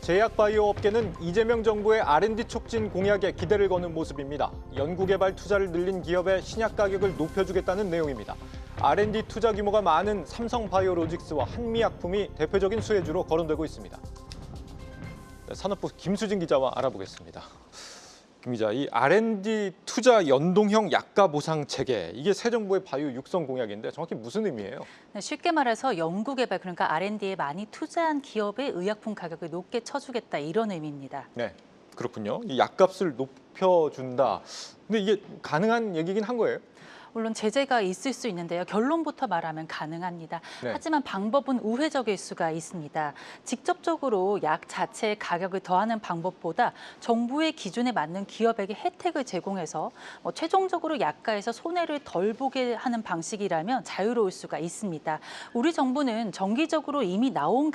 제약바이오 업계는 이재명 정부의 R&D 촉진 공약에 기대를 거는 모습입니다. 연구개발 투자를 늘린 기업의 신약 가격을 높여주겠다는 내용입니다. R&D 투자 규모가 많은 삼성바이오로직스와 한미약품이 대표적인 수혜주로 거론되고 있습니다. 산업부 김수진 기자와 알아보겠습니다. 김 기자, 이 R&D 투자 연동형 약가 보상 체계, 이게 새 정부의 바이오 육성 공약인데 정확히 무슨 의미예요? 네, 쉽게 말해서 연구개발, 그러니까 R&D에 많이 투자한 기업의 의약품 가격을 높게 쳐주겠다, 이런 의미입니다. 네, 그렇군요. 이 약값을 높여준다. 근데 이게 가능한 얘기긴 한 거예요? 물론 제재가 있을 수 있는데요. 결론부터 말하면 가능합니다. 네. 하지만 방법은 우회적일 수가 있습니다. 직접적으로 약 자체의 가격을 더하는 방법보다 정부의 기준에 맞는 기업에게 혜택을 제공해서 최종적으로 약가에서 손해를 덜 보게 하는 방식이라면 자유로울 수가 있습니다. 우리 정부는 정기적으로 이미 나온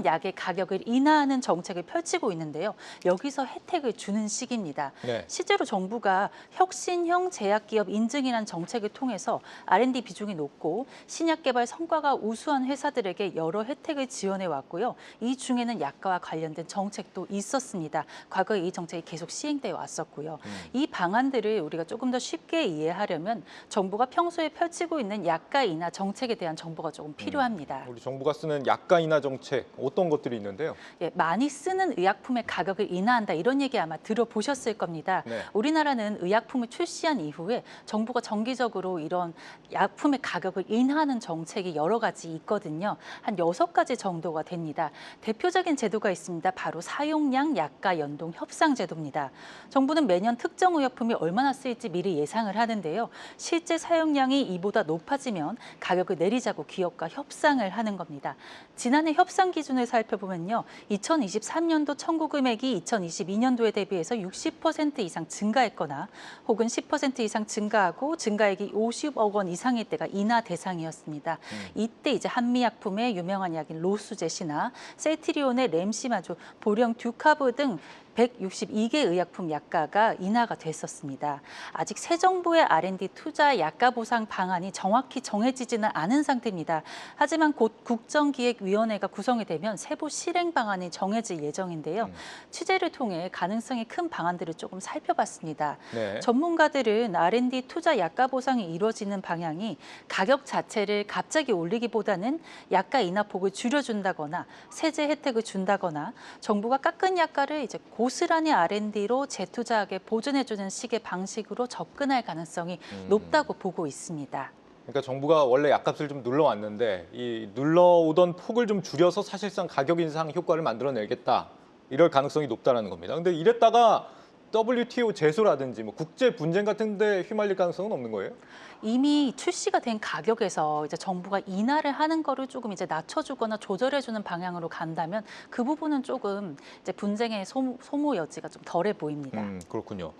약의 가격을 인하하는 정책을 펼치고 있는데요. 여기서 혜택을 주는 시기입니다. 네. 실제로 정부가 혁신형 제약기업 인증이라는 정책을 통해서 R&D 비중이 높고 신약 개발 성과가 우수한 회사들에게 여러 혜택을 지원해 왔고요. 이 중에는 약가와 관련된 정책도 있었습니다. 과거에 이 정책이 계속 시행되어 왔었고요. 이 방안들을 우리가 조금 더 쉽게 이해하려면 정부가 평소에 펼치고 있는 약가 인하 정책에 대한 정보가 조금 필요합니다. 우리 정부가 쓰는 약가 인하 정책, 어떤 것들이 있는데요? 예, 많이 쓰는 의약품의 가격을 인하한다, 이런 얘기 아마 들어보셨을 겁니다. 네. 우리나라는 의약품을 출시한 이후에 정부가 정기적으로 이런 약품의 가격을 인하하는 정책이 여러 가지 있거든요. 한 6가지 정도가 됩니다. 대표적인 제도가 있습니다. 바로 사용량 약가 연동 협상 제도입니다. 정부는 매년 특정 의약품이 얼마나 쓰일지 미리 예상을 하는데요. 실제 사용량이 이보다 높아지면 가격을 내리자고 기업과 협상을 하는 겁니다. 지난해 협상 기준을 살펴보면요. 2023년도 청구 금액이 2022년도에 대비해서 60% 이상 증가했거나 혹은 10% 이상 증가하고 증가액이 50억 원 이상일 때가 인하 대상이었습니다. 이때 이제 한미약품의 유명한 약인 로수젯이나 셀트리온의 램시마조, 보령 듀카브 등 162개 의약품 약가가 인하가 됐었습니다. 아직 새 정부의 R&D 투자 약가 보상 방안이 정확히 정해지지는 않은 상태입니다. 하지만 곧 국정기획위원회가 구성이 되면 세부 실행 방안이 정해질 예정인데요. 취재를 통해 가능성이 큰 방안들을 조금 살펴봤습니다. 네. 전문가들은 R&D 투자 약가 보상이 이루어지는 방향이 가격 자체를 갑자기 올리기보다는 약가 인하 폭을 줄여준다거나 세제 혜택을 준다거나 정부가 깎은 약가를 이제 고스란히 R&D로 재투자하게 보존해주는 식의 방식으로 접근할 가능성이 높다고 보고 있습니다. 그러니까 정부가 원래 약값을 좀 눌러왔는데 이 눌러오던 폭을 좀 줄여서 사실상 가격 인상 효과를 만들어내겠다, 이럴 가능성이 높다는 겁니다. 근데 이랬다가 WTO 제소라든지 뭐 국제 분쟁 같은 데 휘말릴 가능성은 없는 거예요? 이미 출시가 된 가격에서 이제 정부가 인하를 하는 거를 조금 이제 낮춰주거나 조절해주는 방향으로 간다면 그 부분은 조금 이제 분쟁의 소모 여지가 좀 덜해 보입니다. 그렇군요.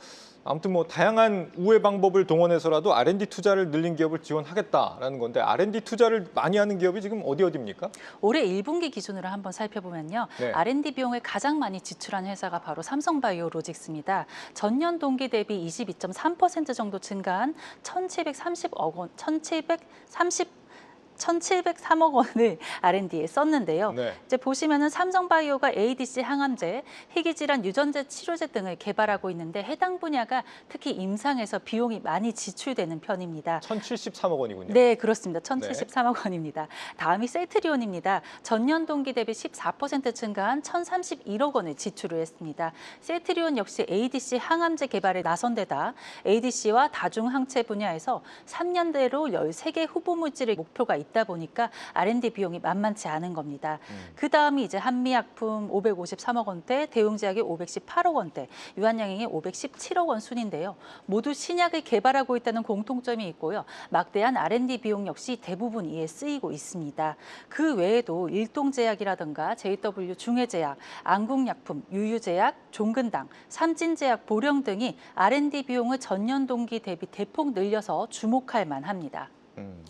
아무튼 뭐 다양한 우회 방법을 동원해서라도 R&D 투자를 늘린 기업을 지원하겠다라는 건데, R&D 투자를 많이 하는 기업이 지금 어디입니까? 올해 1분기 기준으로 한번 살펴보면요. 네. R&D 비용을 가장 많이 지출한 회사가 바로 삼성바이오로직스입니다. 전년 동기 대비 22.3% 정도 증가한 1,730억 원, 1,703억 원을 R&D에 썼는데요. 네. 이제 보시면은 삼성바이오가 ADC 항암제, 희귀질환 유전자 치료제 등을 개발하고 있는데 해당 분야가 특히 임상에서 비용이 많이 지출되는 편입니다. 1,073억 원이군요. 네, 그렇습니다. 1,073억 원입니다. 다음이 셀트리온입니다. 전년 동기 대비 14% 증가한 1,031억 원을 지출을 했습니다. 셀트리온 역시 ADC 항암제 개발에 나선 데다 ADC와 다중항체 분야에서 3년대로 13개 후보 물질의 목표가 있다 보니까 R&D 비용이 만만치 않은 겁니다. 그 다음이 이제 한미약품 553억 원대, 대웅제약이 518억 원대, 유한양행이 517억 원 순인데요. 모두 신약을 개발하고 있다는 공통점이 있고요. 막대한 R&D 비용 역시 대부분 이에 쓰이고 있습니다. 그 외에도 일동제약이라든가 JW 중해제약, 안국약품, 유유제약, 종근당, 삼진제약, 보령 등이 R&D 비용을 전년 동기 대비 대폭 늘려서 주목할 만합니다.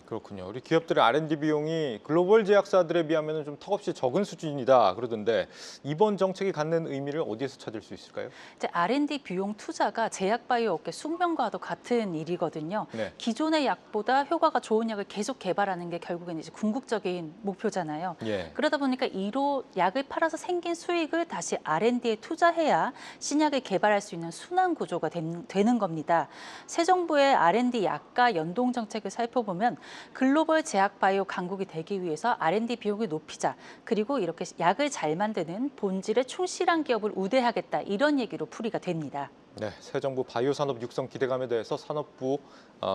그렇군요. 우리 기업들의 R&D 비용이 글로벌 제약사들에 비하면 좀 턱없이 적은 수준이다 그러던데 이번 정책이 갖는 의미를 어디에서 찾을 수 있을까요? 이제 R&D 비용 투자가 제약 바이오 업계 숙명과도 같은 일이거든요. 네. 기존의 약보다 효과가 좋은 약을 계속 개발하는 게 결국엔 이제 궁극적인 목표잖아요. 예. 그러다 보니까 이로 약을 팔아서 생긴 수익을 다시 R&D에 투자해야 신약을 개발할 수 있는 순환 구조가 되는 겁니다. 새 정부의 R&D 약가 연동 정책을 살펴보면 글로벌 제약 바이오 강국이 되기 위해서 R&D 비용을 높이자, 그리고 이렇게 약을 잘 만드는 본질에 충실한 기업을 우대하겠다, 이런 얘기로 풀이가 됩니다. 네, 새 정부 바이오 산업 육성 기대감에 대해서 산업부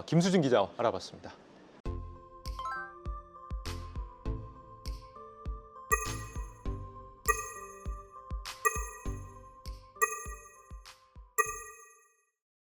김수진 기자와 알아봤습니다.